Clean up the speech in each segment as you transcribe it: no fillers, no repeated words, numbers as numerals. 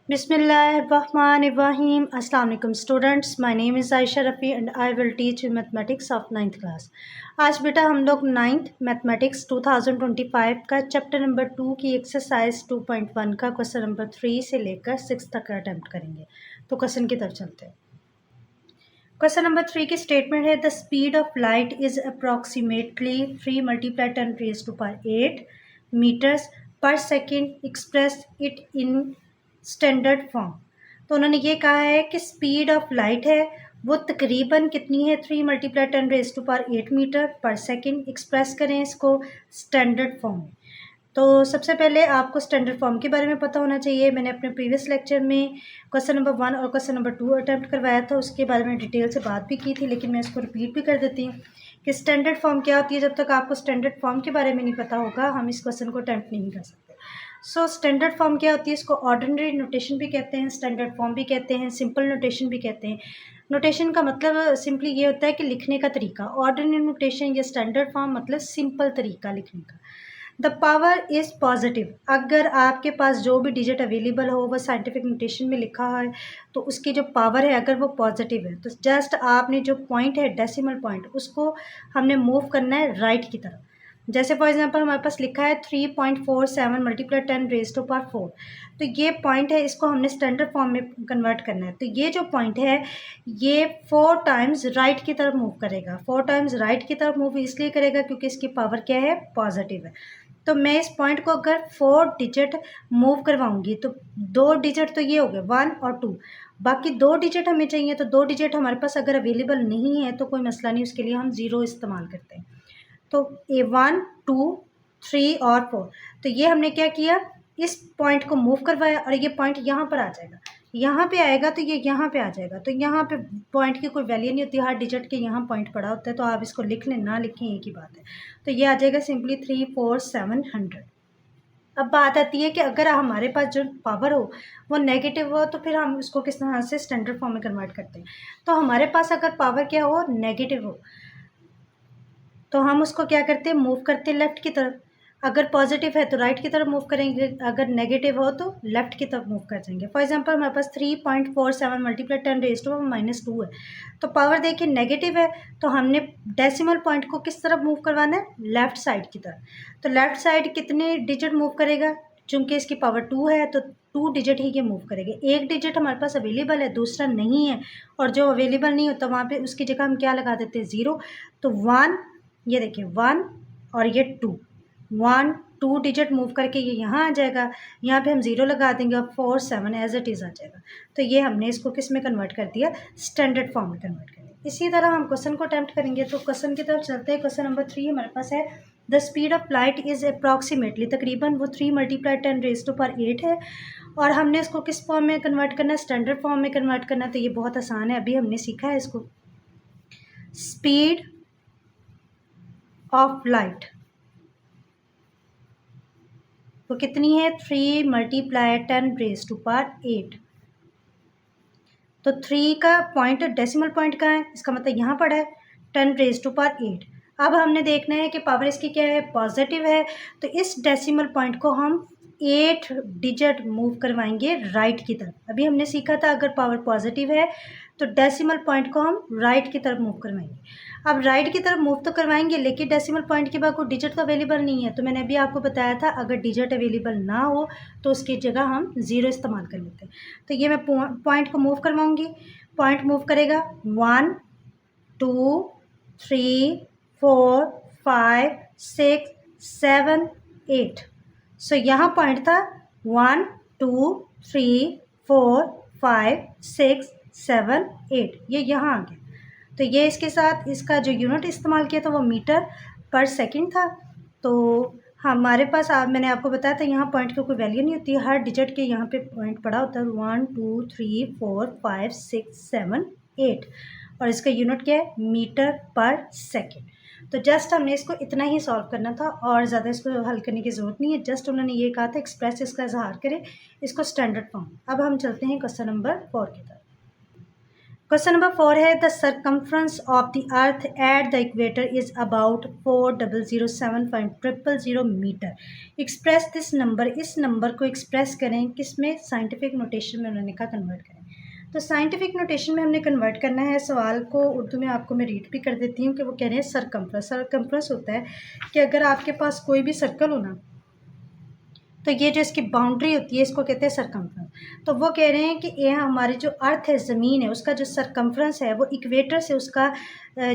Bismillahirrahmanirrahim. Assalamu alaikum students. My name is Aisha Rafi and I will teach you mathematics of 9th class. आज बेटा हम लोग 9th mathematics 2025 का chapter number 2 की exercise 2.1 का question number 3 से लेकर 6 तक का अटैम्प्ट करेंगे। तो क्वेश्चन की तरफ चलते हैं। क्वेश्चन नंबर 3 की स्टेटमेंट है the speed of light is approximately 3 multiply 10 raise to power 8 metres per second express it in standard form. तो उन्होंने ये कहा है कि स्पीड ऑफ लाइट है वो तकरीबन कितनी है 3 multiply 10 raise to power 8 meter पर सेकेंड। एक्सप्रेस करें इसको स्टैंडर्ड फॉर्म में। तो सबसे पहले आपको स्टैंडर्ड फॉर्म के बारे में पता होना चाहिए। मैंने अपने प्रीवियस लेक्चर में क्वेश्चन नंबर 1 और क्वेश्चन नंबर 2 अटैम्प्ट करवाया था, उसके बारे में डिटेल से बात भी की थी, लेकिन मैं इसको रिपीट भी कर देती हूँ कि स्टैंडर्ड फॉर्म क्या होती है। जब तक आपको स्टैंडर्ड फॉर्म के बारे में नहीं पता होगा हम इस क्वेश्चन को अटैम्प्ट नहीं कर सकते। स्टैंडर्ड फॉर्म क्या होती है, इसको ऑर्डिनरी नोटेशन भी कहते हैं, स्टैंडर्ड फॉर्म भी कहते हैं, सिंपल नोटेशन भी कहते हैं। नोटेशन का मतलब सिंपली ये होता है कि लिखने का तरीका। ऑर्डिनरी नोटेशन या स्टैंडर्ड फॉर्म मतलब सिंपल तरीका लिखने का। The power is positive. अगर आपके पास जो भी डिजिट अवेलेबल हो वह साइंटिफिक नोटेशन में लिखा है तो उसकी जो पावर है अगर वो पॉजिटिव है तो जस्ट आपने जो पॉइंट है डेसिमल पॉइंट उसको हमने मूव करना है राइट की तरफ। जैसे फॉर एग्जांपल हमारे पास लिखा है 3.47 मल्टीप्लाई 10 रेज़ टू पावर 4। तो ये पॉइंट है, इसको हमने स्टैंडर्ड फॉर्म में कन्वर्ट करना है। तो ये जो पॉइंट है ये 4 टाइम्स राइट की तरफ मूव करेगा। 4 टाइम्स राइट की तरफ मूव इसलिए करेगा क्योंकि इसकी पावर क्या है, पॉजिटिव है। तो मैं इस पॉइंट को अगर 4 डिजिट मूव करवाऊंगी तो 2 डिजिट तो ये हो गए 1 और 2, बाकी 2 डिजिट हमें चाहिए। तो 2 डिजिट हमारे पास अगर अवेलेबल नहीं है तो कोई मसला नहीं, उसके लिए हम 0 इस्तेमाल करते हैं। तो A1 2 3 और 4, तो ये हमने क्या किया, इस पॉइंट को मूव करवाया और ये पॉइंट यहाँ पर आ जाएगा, यहाँ पे आएगा तो ये यहाँ पे आ जाएगा। तो यहाँ पे पॉइंट की कोई वैल्यू नहीं होती, हर डिजिट के यहाँ पॉइंट पड़ा होता है। तो आप इसको लिख लें ना लिखें एक ही बात है। तो ये आ जाएगा सिंपली 3 4 700। अब बात आती है कि अगर हमारे पास जो पावर हो वो नेगेटिव हो तो फिर हम इसको किस तरह से स्टैंडर्ड फॉर्म में कन्वर्ट करते हैं। तो हमारे पास अगर पावर क्या हो, नेगेटिव हो, तो हम उसको क्या करते हैं, मूव करते हैं लेफ़्ट की तरफ। अगर पॉजिटिव है तो राइट की तरफ मूव करेंगे, अगर नेगेटिव हो तो लेफ़्ट की तरफ मूव कर जाएंगे। फॉर एग्जांपल हमारे पास 3.47 मल्टीप्लाई 10 रेज़ टू -2 है। तो पावर देखिए नेगेटिव है, तो हमने डेसिमल पॉइंट को किस तरफ मूव करवाना है, लेफ़्ट साइड की तरफ। तो लेफ़्ट साइड कितने डिजिट मूव करेगा, चूँकि इसकी पावर 2 है तो 2 डिजिट ही ये मूव करेंगे। एक डिजिट हमारे पास अवेलेबल है, दूसरा नहीं है, और जो अवेलेबल नहीं होता वहाँ पे उसकी जगह हम क्या लगा देते हैं, 0। तो 1, ये देखिए 1 और ये 2, 1 2 डिजिट मूव करके ये यहाँ आ जाएगा, यहाँ पे हम 0 लगा देंगे और 4 7 एज इट इज़ आ जाएगा। तो ये हमने इसको किस में कन्वर्ट कर दिया, स्टैंडर्ड फॉर्म में कन्वर्ट कर दिया। इसी तरह हम क्वेश्चन को अटैम्प्ट करेंगे। तो क्वेश्चन की तरफ चलते हैं। क्वेश्चन नंबर 3 हमारे पास है the speed of light is approximately, तकरीबन वो 3 मल्टीप्लाई 10 रेज़ टू पावर 8 है, और हमने इसको किस फॉर्म में कन्वर्ट करना है, स्टैंडर्ड फॉर्म में कन्वर्ट करना है। तो ये बहुत आसान है, अभी हमने सीखा है इसको। स्पीड ऑफ लाइट वो कितनी है, 3 मल्टीप्लाई 10 रेज़ टू पावर 8। तो 3 का पॉइंट डेसिमल पॉइंट कहाँ है, इसका मतलब यहाँ पड़ा है 10 रेज़ टू पावर 8। अब हमने देखना है कि पावर इसकी क्या है, पॉजिटिव है। तो इस डेसिमल पॉइंट को हम 8 डिजिट मूव करवाएंगे राइट की तरफ। अभी हमने सीखा था अगर पावर पॉजिटिव है तो डेसिमल पॉइंट को हम राइट की तरफ मूव करवाएंगे। अब राइट की तरफ मूव तो करवाएंगे लेकिन डेसिमल पॉइंट के बाद कोई डिजिट तो अवेलेबल नहीं है। तो मैंने अभी आपको बताया था अगर डिजिट अवेलेबल ना हो तो उसकी जगह हम 0 इस्तेमाल कर लेते हैं। तो ये मैं पॉइंट को मूव करवाऊँगी, पॉइंट मूव करेगा 1 2 3 4 5 6 7 8। सो यहाँ पॉइंट था 1 2 3 4 5 6 7 8, ये यहाँ आ गया। तो ये इसके साथ इसका जो यूनिट इस्तेमाल किया था वो मीटर पर सेकंड था। तो हमारे पास मैंने आपको बताया था यहाँ पॉइंट की कोई वैल्यू नहीं होती, हर डिजिट के यहाँ पे पॉइंट पड़ा होता है 1 2 3 4 5 6 7 8, और इसका यूनिट क्या है, मीटर पर सेकंड। तो जस्ट हमने इसको इतना ही सॉल्व करना था और ज़्यादा इसको हल करने की ज़रूरत नहीं है। जस्ट उन्होंने ये कहा था एक्सप्रेस इसका इजहार करें इसको स्टैंडर्ड फॉर्म। अब हम चलते हैं क्वेश्चन नंबर 4 की तरफ। क्वेश्चन नंबर 4 है the circumference of the earth at the equator is about 4,007.000 meter. Express this number, इस नंबर को एक्सप्रेस करें किसमें, साइंटिफिक नोटेशन में उन्होंने कहा कन्वर्ट करें। तो साइंटिफिक नोटेशन में हमने कन्वर्ट करना है। सवाल को उर्दू में आपको मैं रीड भी कर देती हूँ कि वो कह रहे हैं सरकमफ्रेंस। सरकमफ्रेंस होता है कि अगर आपके पास कोई भी सर्कल हो ना, तो ये जो इसकी बाउंड्री होती है इसको कहते हैं सरकमफ्रेंस। तो वो कह रहे हैं कि ये हमारी जो अर्थ है, ज़मीन है, उसका जो सरकमफ्रेंस है वो इक्वेटर से उसका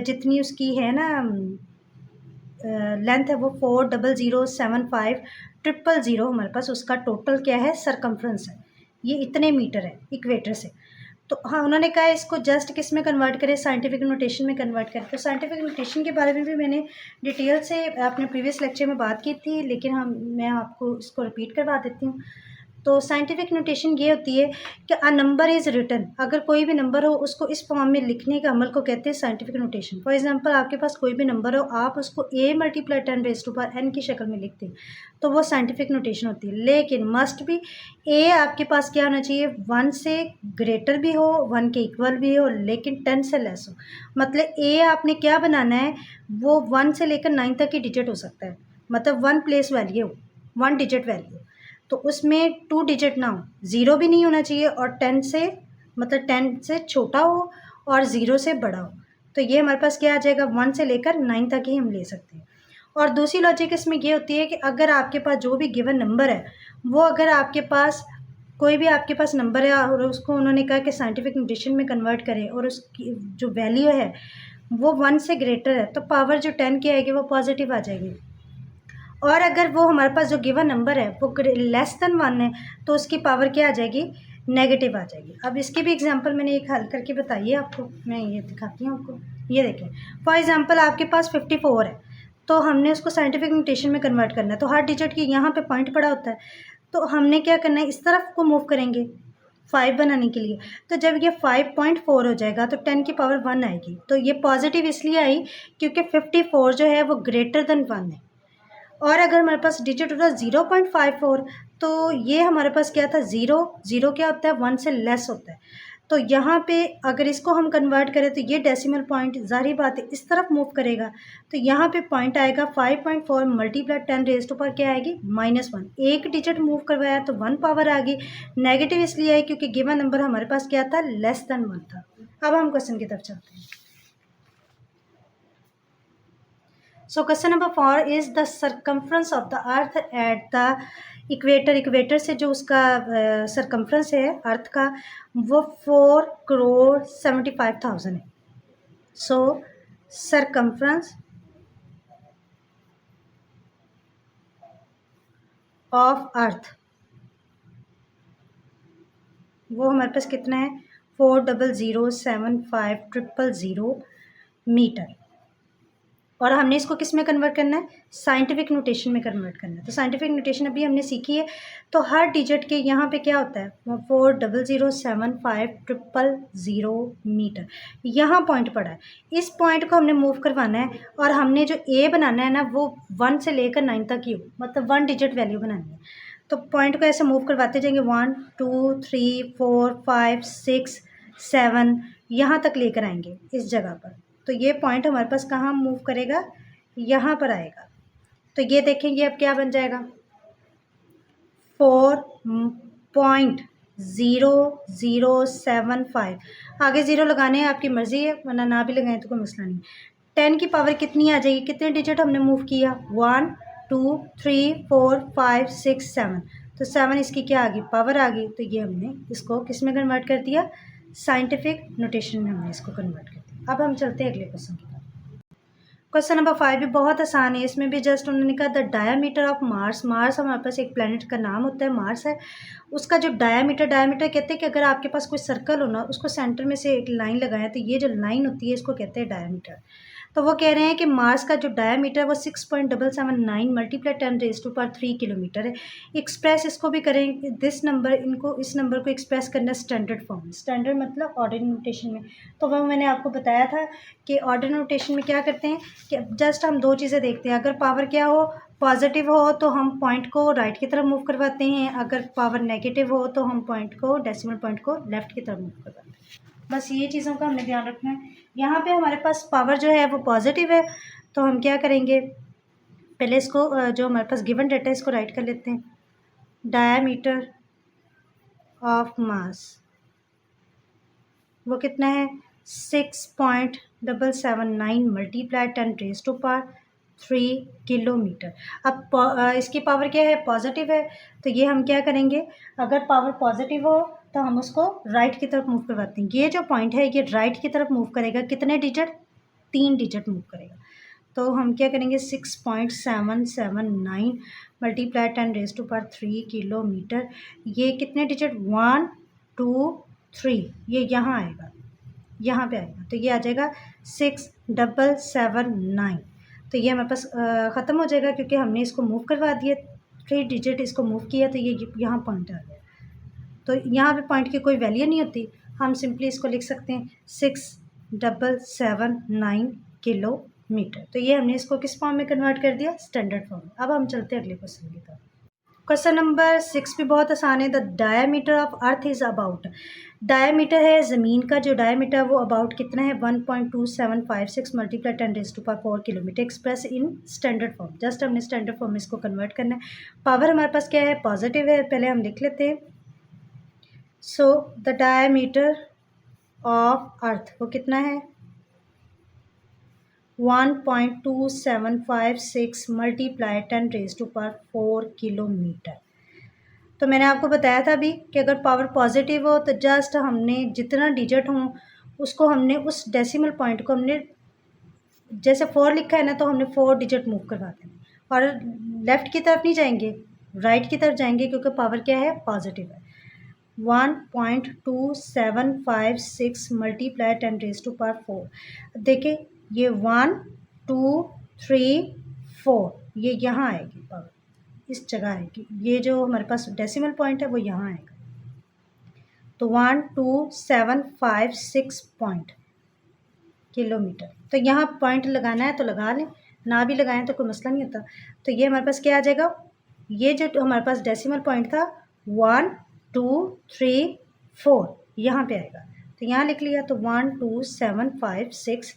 जितनी उसकी है ना लेंथ है वो 4,007.500 हमारे पास उसका टोटल क्या है, सरकमफ्रेंस है। ये इतने मीटर है इक्वेटर से। तो हाँ, उन्होंने कहा इसको जस्ट किस में कन्वर्ट करें, साइंटिफिक नोटेशन में कन्वर्ट करें। तो साइंटिफिक नोटेशन के बारे में भी मैंने डिटेल से अपने प्रीवियस लेक्चर में बात की थी, लेकिन मैं आपको इसको रिपीट करवा देती हूँ। तो साइंटिफिक नोटेशन ये होती है कि अ नंबर इज़ रिटन, अगर कोई भी नंबर हो उसको इस फॉर्म में लिखने के अमल को कहते हैं साइंटिफिक नोटेशन। फॉर एग्जांपल आपके पास कोई भी नंबर हो, आप उसको a × 10⁻n की शक्ल में लिखते हैं, तो वो साइंटिफिक नोटेशन होती है। लेकिन मस्ट भी a आपके पास क्या होना चाहिए, 1 से ग्रेटर भी हो, 1 के इक्वल भी हो, लेकिन 10 से लेस हो। मतलब a आपने क्या बनाना है, वो 1 से लेकर 9 तक की डिजिट हो सकता है, मतलब 1 प्लेस वैल्यू, 1 डिजिट वैल्यू। तो उसमें 2 डिजिट ना हो, 0 भी नहीं होना चाहिए, और 10 से मतलब 10 से छोटा हो और 0 से बड़ा हो। तो ये हमारे पास क्या आ जाएगा, 1 से लेकर 9 तक ही हम ले सकते हैं। और दूसरी लॉजिक इसमें ये होती है कि अगर आपके पास जो भी गिवन नंबर है वो, अगर आपके पास कोई भी आपके पास नंबर है और उसको उन्होंने कहा कि साइंटिफिक नोटेशन में कन्वर्ट करें और उसकी जो वैल्यू है वो 1 से ग्रेटर है, तो पावर जो 10 की आएगी वो पॉजिटिव आ जाएगी। और अगर वो हमारे पास जो गिवन नंबर है वो लेस देन 1 है, तो उसकी पावर क्या आ जाएगी, नेगेटिव आ जाएगी। अब इसकी भी एग्जांपल मैंने एक हल करके बताई है आपको, मैं ये दिखाती हूँ आपको। ये देखें, फॉर एग्जांपल आपके पास 54 है, तो हमने उसको साइंटिफिक नोटेशन में कन्वर्ट करना है। तो हर डिजिट की यहाँ पे पॉइंट पड़ा होता है, तो हमने क्या करना है, इस तरफ को मूव करेंगे 5 बनाने के लिए। तो जब ये 5.4 हो जाएगा तो 10 की पावर 1 आएगी। तो ये पॉजिटिव इसलिए आई क्योंकि 54 जो है वो ग्रेटर देन 1 है। और अगर हमारे पास डिजिट होता है 0.54, तो ये हमारे पास क्या था, 0 क्या होता है, 1 से लेस होता है। तो यहाँ पे अगर इसको हम कन्वर्ट करें तो ये डेसिमल पॉइंट ज़ाहिर बात है इस तरफ मूव करेगा, तो यहाँ पे पॉइंट आएगा 5.4 × 10⁻⁻, क्या आएगी, -1। एक डिजिट मूव करवाया तो 1 पावर आ गई। नेगेटिव इसलिए आई क्योंकि गिवन नंबर हमारे पास क्या था, लेस देन 1 था। अब हम क्वेश्चन की तरफ चलते हैं। So question number 4 is the circumference of the earth at the equator. Equator से जो उसका सरकमफ्रेंस है अर्थ का, वो 4,75,000 है। सो सरकमफ्रेंस ऑफ अर्थ वो हमारे पास कितना है, 4,007,500 मीटर। और हमने इसको किस में कन्वर्ट करना है, साइंटिफिक नोटेशन में कन्वर्ट करना है। तो साइंटिफिक नोटेशन अभी हमने सीखी है। तो हर डिजिट के यहाँ पे क्या होता है, 4,007,500 मीटर। यहाँ पॉइंट पड़ा है, इस पॉइंट को हमने मूव करवाना है, और हमने जो ए बनाना है ना वो 1 से लेकर 9 तक ही हो, मतलब 1 डिजिट वैल्यू बनानी है। तो पॉइंट को ऐसे मूव करवाते जाएंगे, 1 2 3 4 5 6 7, यहाँ तक लेकर आएंगे इस जगह पर। तो ये पॉइंट हमारे पास कहाँ मूव करेगा, यहाँ पर आएगा। तो ये देखेंगे अब क्या बन जाएगा, 4.0075। आगे ज़ीरो लगाने हैं, आपकी मर्ज़ी है, वरना ना भी लगाएं तो कोई मसला नहीं। 10 की पावर कितनी आ जाएगी, कितने डिजिट हमने मूव किया, 1 2 3 4 5 6 7, तो 7 इसकी क्या आ गई, पावर आ गई। तो ये हमने इसको किस में कन्वर्ट कर दिया, साइंटिफिक नोटेशन में हमने इसको कन्वर्ट कर दिया। अब हम चलते हैं अगले क्वेश्चन की तरफ। क्वेश्चन नंबर 5 भी बहुत आसान है। इसमें भी जस्ट उन्होंने कहा the diameter of Mars. Mars हमारे पास एक प्लैनेट का नाम होता है, मार्स है। उसका जो डायामीटर कहते हैं कि अगर आपके पास कोई सर्कल हो ना, उसको सेंटर में से एक लाइन लगाएं, तो ये जो लाइन होती है इसको कहते हैं डायामीटर। तो वो कह रहे हैं कि मार्स का जो डायामीटर वो 6.779 × 10⁻³ किलोमीटर है। एक्सप्रेस इसको भी करें दिस नंबर, इस नंबर को एक्सप्रेस करना स्टैंडर्ड फॉर्म, स्टैंडर्ड मतलब ऑर्डिनरी नोटेशन में। तो वह मैंने आपको बताया था कि ऑर्डिनरी नोटेशन में क्या करते हैं कि जस्ट हम 2 चीज़ें देखते हैं। अगर पावर क्या हो, पॉजिटिव हो, तो हम पॉइंट को राइट की तरफ मूव करवाते हैं। अगर पावर नेगेटिव हो तो हम पॉइंट को, डेसिमल पॉइंट को लेफ़्ट की तरफ मूव करवाते हैं। बस ये चीज़ों का हमें ध्यान रखना है। यहाँ पे हमारे पास पावर जो है वो पॉजिटिव है, तो हम क्या करेंगे, पहले इसको जो हमारे पास गिवन डेटा है इसको राइट कर लेते हैं। डायामीटर ऑफ मास वो कितना है 6.779 मल्टीप्लाई 10⁻³ किलोमीटर। अब इसकी पावर क्या है, पॉजिटिव है, तो ये हम क्या करेंगे, अगर पावर पॉजिटिव हो तो हम उसको राइट की तरफ मूव करवाते हैं। ये जो पॉइंट है ये राइट की तरफ मूव करेगा, कितने डिजिट, 3 डिजिट मूव करेगा। तो हम क्या करेंगे 6.779 मल्टीप्लाई 10⁻³ किलोमीटर, ये कितने डिजिट 1 2 3, ये यहाँ आएगा, यहाँ पे आएगा, तो ये आ जाएगा 6779। तो ये हमारे पास ख़त्म हो जाएगा क्योंकि हमने इसको मूव करवा दिया, 3 डिजिट इसको मूव किया, तो ये यहाँ पॉइंट आ गया। तो यहाँ पे पॉइंट की कोई वैल्यू नहीं होती, हम सिंपली इसको लिख सकते हैं 6779 किलोमीटर। तो ये हमने इसको किस फॉर्म में कन्वर्ट कर दिया, स्टैंडर्ड फॉर्म में। अब हम चलते हैं अगले क्वेश्चन की तरफ। क्वेश्चन नंबर 6 भी बहुत आसान है। The diameter of earth is about, diameter है ज़मीन का, जो डायमीटर वो अबाउट कितना है 1.2756 multiply 10⁻⁴ kilometre, express in standard form. Just हमने स्टैंडर्ड फॉर्म में इसको कन्वर्ट करना है। पावर हमारे पास क्या है, पॉजिटिव है, पहले हम लिख लेते हैं। So the diameter of earth वो कितना है 1.2756 मल्टीप्लाई 10⁻⁴ किलोमीटर। तो मैंने आपको बताया था अभी कि अगर पावर पॉजिटिव हो तो जस्ट हमने जितना डिजिट हो उसको हमने उस डेसिमल पॉइंट को हमने, जैसे 4 लिखा है ना, तो हमने 4 डिजिट मूव करवा दें और लेफ़्ट की तरफ नहीं जाएंगे, राइट की तरफ जाएंगे, क्योंकि पावर क्या है, पॉजिटिव है। 1.2756 मल्टीप्लाई 10⁻⁴। देखिए ये 1 2 3 4, ये यहाँ आएगी पावर, इस जगह आएगी, ये जो हमारे पास डेसिमल पॉइंट है वो यहाँ आएगा। तो 12756 पॉइंट किलोमीटर। तो यहाँ पॉइंट लगाना है तो लगा लें, ना भी लगाएं तो कोई मसला नहीं होता। तो ये हमारे पास क्या आ जाएगा, ये जो हमारे पास डेसिमल पॉइंट था 1 2 3 4 यहाँ पे आएगा, तो यहाँ लिख लिया, तो 12756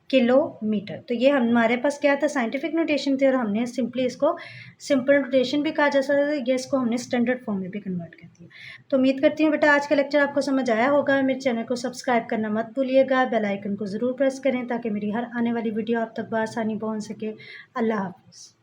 किलोमीटर। तो ये हमारे पास क्या था, साइंटिफिक नोटेशन थी, और हमने सिंपली इसको सिंपल नोटेशन भी कहा जा सकता है, ये इसको हमने स्टैंडर्ड फॉर्म में भी कन्वर्ट कर दिया। तो उम्मीद करती हूँ बेटा आज का लेक्चर आपको समझ आया होगा। मेरे चैनल को सब्सक्राइब करना मत भूलिएगा, बेल आइकन को ज़रूर प्रेस करें ताकि मेरी हर आने वाली वीडियो आप तक बआसानी पहुँच सके। अल्लाह हाफ़िज़।